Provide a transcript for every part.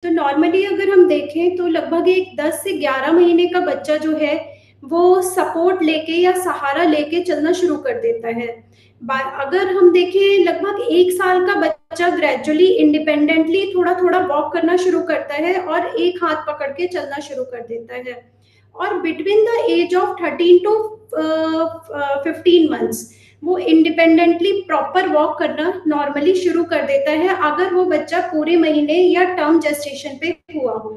तो नॉर्मली अगर हम देखें तो लगभग एक 10 से 11 महीने का बच्चा जो है वो सपोर्ट लेके या सहारा लेके चलना शुरू कर देता है। अगर हम देखें लगभग 1 साल का बच्चा ग्रेजुअली इंडिपेंडेंटली थोड़ा थोड़ा वॉक करना शुरू करता है और एक हाथ पकड़ के चलना शुरू कर देता है। और between the age of 13 to 15 months वो इंडिपेंडेंटली प्रॉपर वॉक करना नॉर्मली शुरू कर देता है, अगर वो बच्चा पूरे महीने या टर्म जेस्टेशन पे हुआ हो।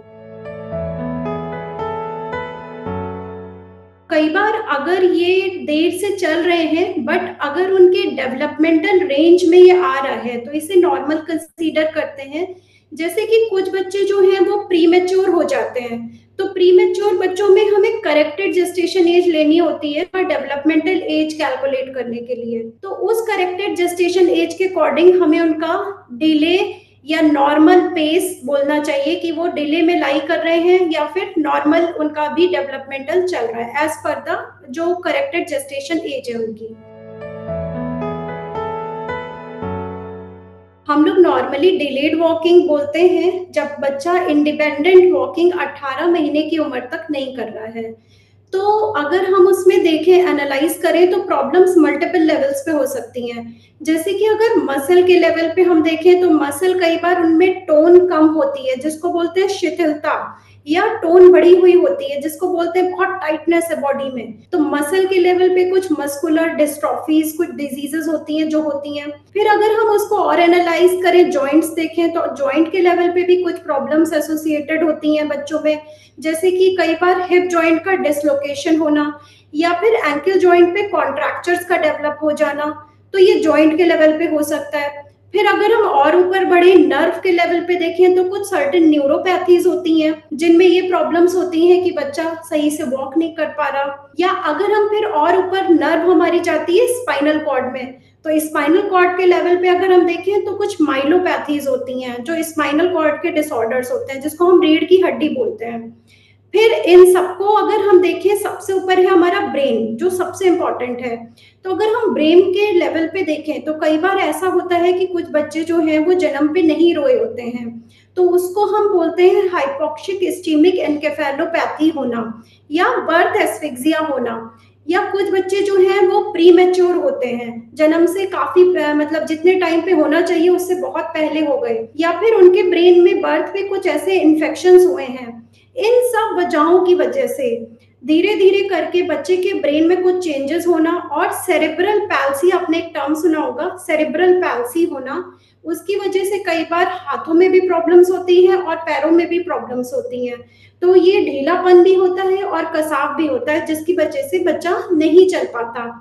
कई बार अगर ये देर से चल रहे हैं बट अगर उनके डेवलपमेंटल रेंज में ये आ रहा है तो इसे नॉर्मल कंसीडर करते हैं। जैसे कि कुछ बच्चे जो हैं वो प्री मैच्योर हो जाते हैं, तो प्री मैच्योर बच्चों में हमें करेक्टेड जेस्टेशन एज लेनी होती है और डेवलपमेंटल एज कैलकुलेट करने के लिए। तो उस करेक्टेड जेस्टेशन एज के अकॉर्डिंग हमें उनका डिले या नॉर्मल पेस बोलना चाहिए कि वो डिले में लाई कर रहे हैं या फिर नॉर्मल उनका भी डेवलपमेंटल चल रहा है एज पर द जो करेक्टेड जेस्टेशन एज है उनकी। हम लोग नॉर्मली डिलेड वॉकिंग बोलते हैं जब बच्चा इंडिपेंडेंट वॉकिंग 18 महीने की उम्र तक नहीं कर रहा है। तो अगर हम उसमें देखें एनालाइज करें तो प्रॉब्लम्स मल्टीपल लेवल्स पे हो सकती हैं। जैसे कि अगर मसल के लेवल पे हम देखें तो मसल कई बार उनमें टोन कम होती है जिसको बोलते हैं शिथिलता, या टोन बढ़ी हुई होती है जिसको बोलते हैं बहुत टाइटनेस है बॉडी में। तो मसल के लेवल पे कुछ मस्कुलर डिस्ट्रॉफीज, कुछ डिजीजेस होती हैं जो होती हैं। फिर अगर हम उसको और एनालाइज करें, जॉइंट्स देखें तो जॉइंट के लेवल पे भी कुछ प्रॉब्लम्स एसोसिएटेड होती हैं बच्चों में। जैसे कि कई बार हिप जॉइंट का डिसलोकेशन होना या फिर एंकल जॉइंट पे कॉन्ट्रैक्चर्स का डेवलप हो जाना, तो ये जॉइंट के लेवल पे हो सकता है। फिर अगर हम और ऊपर बढ़े नर्व के लेवल पे देखें तो कुछ सर्टेन न्यूरोपैथीज होती हैं जिनमें ये प्रॉब्लम्स होती हैं कि बच्चा सही से वॉक नहीं कर पा रहा। या अगर हम फिर और ऊपर नर्व हमारी जाती है स्पाइनल कॉर्ड में, तो स्पाइनल कॉर्ड के लेवल पे अगर हम देखें तो कुछ माइलोपैथीज होती हैं जो स्पाइनल कॉर्ड के डिसऑर्डर्स होते हैं जिसको हम रीढ़ की हड्डी बोलते हैं। फिर इन सबको अगर हम देखें सबसे ऊपर है हमारा ब्रेन जो सबसे इंपॉर्टेंट है। तो अगर हम ब्रेन के लेवल पे देखें तो कई बार ऐसा होता है कि कुछ बच्चे जो हैं वो जन्म पे नहीं रोए होते हैं, तो उसको हम बोलते हैं हाइपोक्सिक इस्चेमिक एन्केफेलोपैथी होना या बर्थ एस्फिक्सिया होना। या कुछ बच्चे जो हैं वो प्री मैच्योर होते हैं, जन्म से काफी मतलब जितने टाइम पे होना चाहिए उससे बहुत पहले हो गए, या फिर उनके ब्रेन में बर्थ पे कुछ ऐसे इन्फेक्शंस हुए हैं। इन सब वजहों की वजह से धीरे धीरे करके बच्चे के ब्रेन में कुछ चेंजेस होना और सेरेब्रल पैल्सी, आपने एक टर्म सुना होगा सेरेब्रल पैल्सी होना, उसकी वजह से कई बार हाथों में भी प्रॉब्लम्स होती हैं और पैरों में भी प्रॉब्लम्स होती हैं। तो ये ढीलापन भी होता है और कसाव भी होता है जिसकी वजह से बच्चा नहीं चल पाता।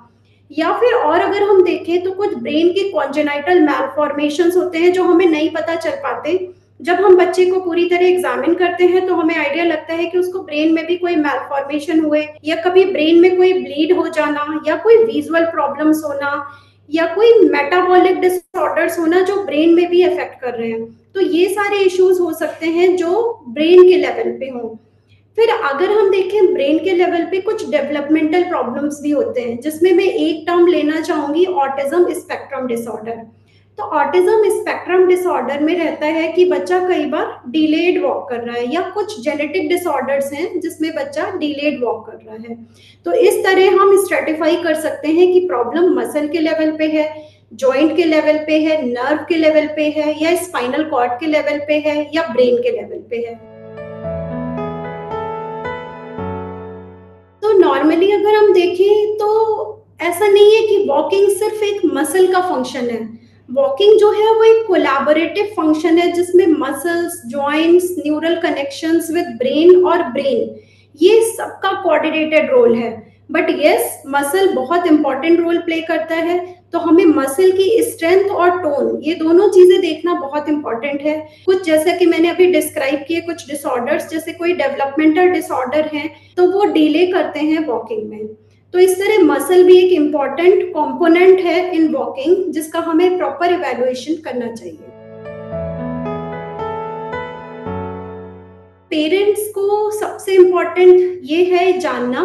या फिर और अगर हम देखें तो कुछ ब्रेन के कॉन्जेनाइटल मैलफॉर्मेशंस होते हैं जो हमें नहीं पता चल पाते। जब हम बच्चे को पूरी तरह एग्जामिन करते हैं तो हमें आइडिया लगता है कि उसको ब्रेन में भी कोई मैलफॉर्मेशन हुए, या कभी ब्रेन में कोई ब्लीड हो जाना, या कोई विजुअल प्रॉब्लम्स होना, या कोई मेटाबॉलिक डिसऑर्डर्स होना जो ब्रेन में भी अफेक्ट कर रहे हैं। तो ये सारे इश्यूज हो सकते हैं जो ब्रेन के लेवल पे हो। फिर अगर हम देखें ब्रेन के लेवल पे कुछ डेवलपमेंटल प्रॉब्लम्स भी होते हैं जिसमें मैं एक टर्म लेना चाहूंगी ऑटिज्म स्पेक्ट्रम डिसऑर्डर। तो ऑटिज्म स्पेक्ट्रम डिसऑर्डर में रहता है कि बच्चा कई बार डिलेड वॉक कर रहा है, या कुछ जेनेटिक डिसऑर्डर्स हैं जिसमें बच्चा डिलेड वॉक कर रहा है। तो इस तरह हम स्ट्रेटिफाई कर सकते हैं कि प्रॉब्लम मसल के लेवल पे है, जॉइंट के लेवल पे है, नर्व के लेवल पे है, या स्पाइनल कॉर्ड के लेवल पे है, या ब्रेन के लेवल पे है। तो नॉर्मली अगर हम देखें तो ऐसा नहीं है कि वॉकिंग सिर्फ एक मसल का फंक्शन है। वॉकिंग जो है वो एक कोलैबोरेटिव फंक्शन है जिसमें muscles, joints, neural connections with brain और ब्रेन, ये सबका कोऑर्डिनेटेड रोल है। बट यस, मसल बहुत इंपॉर्टेंट रोल प्ले करता है। तो हमें मसल की स्ट्रेंथ और टोन, ये दोनों चीजें देखना बहुत इंपॉर्टेंट है। कुछ जैसा कि मैंने अभी डिस्क्राइब किए कुछ डिसऑर्डर्स, जैसे कोई डेवलपमेंटल डिसऑर्डर है तो वो डिले करते हैं वॉकिंग में। तो इस तरह मसल भी एक इम्पॉर्टेंट कंपोनेंट है इन वॉकिंग जिसका हमें प्रॉपर इवैल्यूएशन करना चाहिए। पेरेंट्स को सबसे इम्पोर्टेंट ये है जानना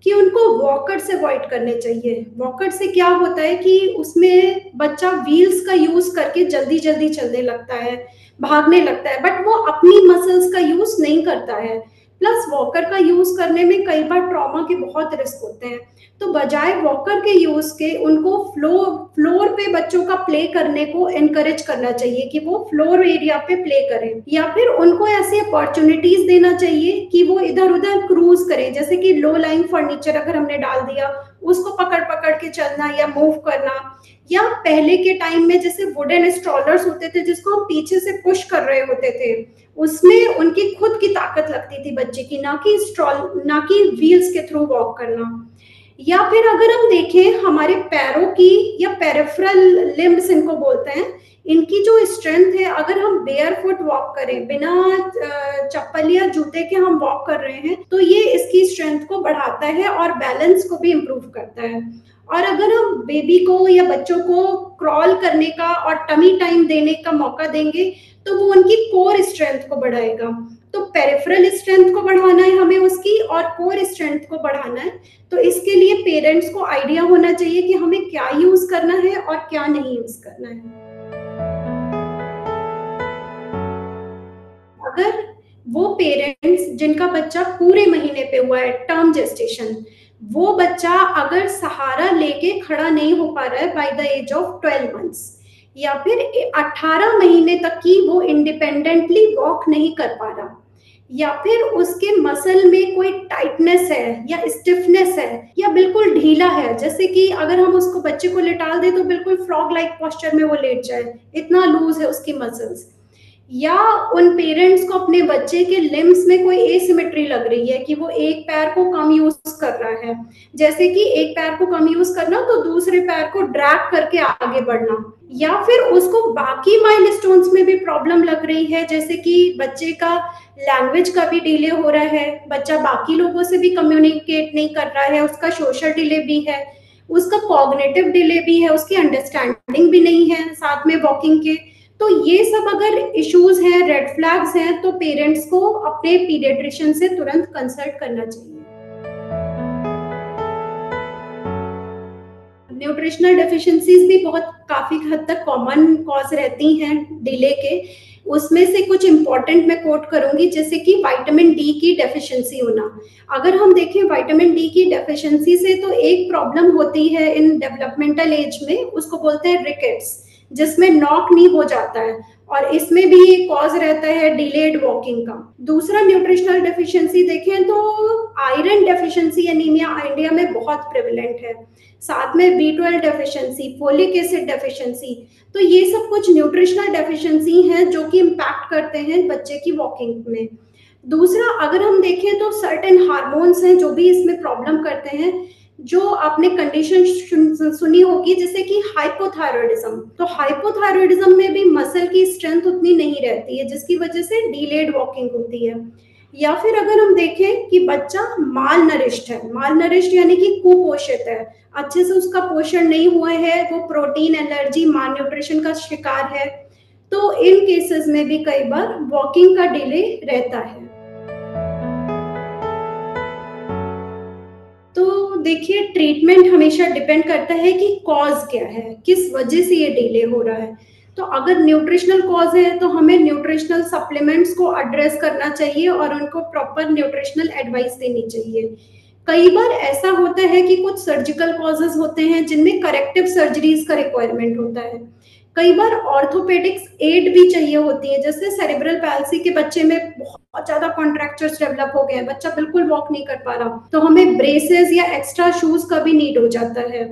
कि उनको वॉकर से अवॉइड करने चाहिए। वॉकर से क्या होता है कि उसमें बच्चा व्हील्स का यूज़ करके जल्दी-जल्दी चलने लगता है, भागने लगता है, बट वो अपनी मसल्स का यूज़ नहीं करता है। प्लस वॉकर का यूज़ करने में कई बार ट्रॉमा के बहुत रिस्क होते हैं। तो बजाय वॉकर के यूज़ के उनको फ्लोर पे बच्चों का प्ले करने को एनकरेज करना चाहिए कि वो फ्लोर एरिया पे प्ले करें, या फिर उनको ऐसी अपॉर्चुनिटीज देना चाहिए कि वो इधर-उधर क्रूज करें, जैसे कि लो लाइंग फर्नीचर अगर हमने डाल दिया, उसको पकड़-पकड़ के चलना या मूव करना, या पहले के टाइम में जैसे वुडन स्ट्रॉलर्स होते थे जिसको हम पीछे से पुश कर रहे होते थे, उसमें उनकी खुद की ताकत लगती थी बच्चे की, ना कि व्हील्स के थ्रू वॉक करना। या फिर अगर हम देखें हमारे पैरों की या पेरिफेरल लिम्ब्स इनको बोलते हैं, इनकी जो स्ट्रेंथ है, अगर हम बेयर फुट वॉक करें, बिना चप्पल या जूते के हम वॉक कर रहे हैं, तो ये इसकी स्ट्रेंथ को बढ़ाता है और बैलेंस को भी इम्प्रूव करता है। और अगर हम बेबी को या बच्चों को क्रॉल करने का और टमी टाइम देने का मौका देंगे, तो वो उनकी कोर स्ट्रेंथ को बढ़ाएगा। तो पेरिफेरल स्ट्रेंथ को बढ़ाना है हमें उसकी, और कोर स्ट्रेंथ को बढ़ाना है। तो इसके लिए पेरेंट्स को आइडिया होना चाहिए कि हमें क्या यूज करना है और क्या नहीं यूज करना है। अगर वो पेरेंट्स जिनका बच्चा पूरे महीने पे हुआ है, टर्म जेस्टेशन, वो बच्चा अगर सहारा लेके खड़ा नहीं हो पा रहा है by the age of 12 months, या फिर 18 महीने तक की वो इंडिपेंडेंटली वॉक नहीं कर पा रहा, या फिर उसके मसल में कोई टाइटनेस है या स्टिफनेस है या बिल्कुल ढीला है, जैसे कि अगर हम उसको बच्चे को लेटाल दे तो बिल्कुल फ्रॉग लाइक पोस्चर में वो लेट जाए, इतना लूज है उसकी मसल्स, या उन पेरेंट्स को अपने बच्चे के लिम्स में कोई एसिमेट्री लग रही है कि वो एक पैर को कम यूज कर रहा है, जैसे कि एक पैर को कम यूज करना तो दूसरे पैर को ड्रैग करके आगे बढ़ना, या फिर उसको बाकी माइलस्टोन्स में भी प्रॉब्लम लग रही है, जैसे कि बच्चे का लैंग्वेज का भी डिले हो रहा है, बच्चा बाकी लोगों से भी कम्युनिकेट नहीं कर रहा है, उसका सोशल डिले भी है, उसका कॉग्निटिव डिले भी है, उसकी अंडरस्टैंडिंग भी नहीं है साथ में वॉकिंग के। तो ये सब अगर इश्यूज हैं, रेड फ्लैग्स हैं, तो पेरेंट्स को अपने पीडियाट्रिशियन से तुरंत कंसल्ट करना चाहिए। न्यूट्रिशनल डेफिशिएंसीज भी बहुत काफी हद तक कॉमन कॉज रहती हैं डिले के। उसमें से कुछ इंपॉर्टेंट मैं कोट करूंगी, जैसे कि विटामिन डी की डेफिशिएंसी होना। अगर हम देखें विटामिन डी की डेफिशिएंसी से तो एक प्रॉब्लम होती है इन डेवलपमेंटल एज में, उसको बोलते हैं रिकेट्स, जिसमें नॉक नी हो जाता है, और इसमें भी एक कॉज रहता है डिलेड वॉकिंग का। दूसरा न्यूट्रिशनल डेफिशिएंसी देखें तो आयरन डेफिशिएंसी एनीमिया इंडिया में बहुत प्रेवलेंट है, साथ में B12 deficiency, folic acid deficiency. तो ये सब कुछ न्यूट्रिशनल डेफिशिएंसी हैं जो कि इम्पैक्ट करते हैं बच्चे की वॉकिंग में। दूसरा अगर हम देखें तो सर्टेन हार्मोन्स हैं जो भी इसमें प्रॉब्लम करते हैं, जो आपने कंडीशन सुनी होगी, जैसे कि हाइपोथायरॉयडिज्म। तो हाइपोथायरॉयडिज्म में भी मसल की स्ट्रेंथ उतनी नहीं रहती है, जिसकी वजह से डिलेड वॉकिंग होती है। या फिर अगर हम देखें कि बच्चा माल नरिश्ड है, माल नरिश्ड यानी कि कुपोषित है, अच्छे से उसका पोषण नहीं हुआ है, वो प्रोटीन एलर्जी माल न्यूट्रिशन का शिकार है, तो इन केसेस में भी कई बार वॉकिंग का डिले रहता है। तो देखिए, ट्रीटमेंट हमेशा डिपेंड करता है कि कॉज क्या है, किस वजह से ये डिले हो रहा है। तो अगर न्यूट्रिशनल कॉज है तो हमें न्यूट्रिशनल सप्लीमेंट्स को एड्रेस करना चाहिए और उनको प्रॉपर न्यूट्रिशनल एडवाइस देनी चाहिए। कई बार ऐसा होता है कि कुछ सर्जिकल कॉजेज होते हैं जिनमें करेक्टिव सर्जरीज का रिक्वायरमेंट होता है। कई बार ऑर्थोपेडिक्स एड भी चाहिए होती है, जैसे सेरेब्रल पैल्सी के बच्चे में बहुत ज्यादा कॉन्ट्रैक्चर्स डेवलप हो गए हैं, बच्चा बिल्कुल वॉक नहीं कर पा रहा, तो हमें ब्रेसेस या एक्स्ट्रा शूज का भी नीड हो जाता है।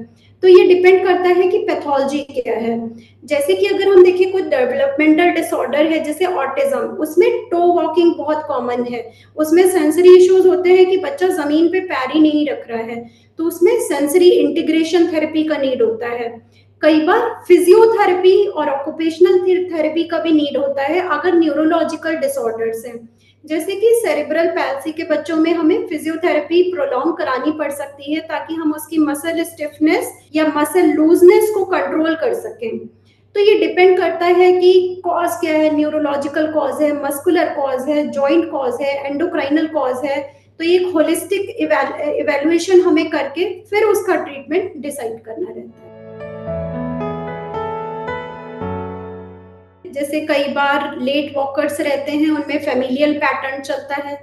तो ये डिपेंड करता है कि पैथोलॉजी क्या है। जैसे कि अगर हम देखें कोई डेवलपमेंटल डिसऑर्डर है जैसे ऑटिज्म, उसमें टो वॉकिंग बहुत कॉमन है, उसमें सेंसरी इश्यूज होते हैं कि बच्चा जमीन पे पैर ही नहीं रख रहा है, तो उसमें सेंसरी इंटीग्रेशन थेरेपी का नीड होता है। कई बार फिजियोथेरेपी और ऑक्यूपेशनल थेरेपी का भी नीड होता है अगर न्यूरोलॉजिकल डिसऑर्डर्स हैं, जैसे कि सेरेब्रल पैल्सी के बच्चों में हमें फिजियोथेरेपी प्रोलॉन्ग करानी पड़ सकती है ताकि हम उसकी मसल स्टिफनेस या मसल लूजनेस को कंट्रोल कर सकें। तो ये डिपेंड करता है कि कॉज क्या है, न्यूरोलॉजिकल कॉज है, मस्कुलर कॉज है, जॉइंट कॉज है, एंडोक्राइनल कॉज है। तो ये एक होलिस्टिक इवैल्यूएशन हमें करके फिर उसका ट्रीटमेंट डिसाइड करना रहता है। जैसे कई बार लेट वॉकर्स रहते हैं, उनमें फैमिलियल पैटर्न चलता है।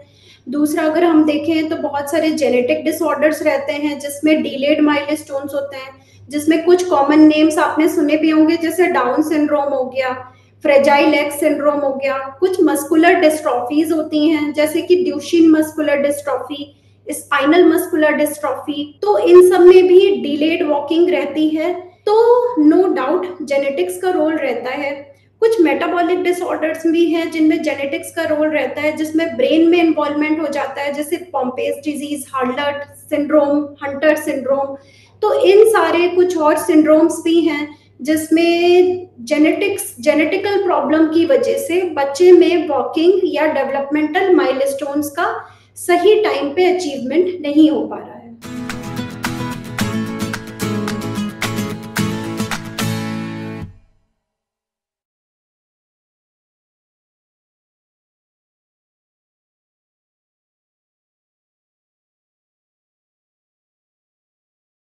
दूसरा अगर हम देखें तो बहुत सारे जेनेटिक डिसऑर्डर्स रहते हैं जिसमें डिलेड माइलस्टोन्स होते हैं, जिसमें कुछ कॉमन नेम्स आपने सुने भी होंगे, जैसे डाउन सिंड्रोम हो गया, फ्रेजाइल एक्स सिंड्रोम हो गया। कुछ मस्कुलर डिस्ट्रॉफीज होती हैं जैसे कि Duchenne muscular dystrophy, spinal muscular dystrophy. तो इन सब में भी डिलेड वॉकिंग रहती है। तो नो डाउट जेनेटिक्स का रोल रहता है। कुछ मेटाबॉलिक डिसऑर्डर्स भी हैं जिनमें जेनेटिक्स का रोल रहता है, जिसमें ब्रेन में इन्वॉल्वमेंट हो जाता है, जैसे Pompe's disease, Hurler syndrome, Hunter syndrome. तो इन सारे कुछ और सिंड्रोम्स भी हैं जिसमें जेनेटिकल प्रॉब्लम की वजह से बच्चे में वॉकिंग या डेवलपमेंटल माइलस्टोन्स का सही टाइम पे अचीवमेंट नहीं हो पा रहा है।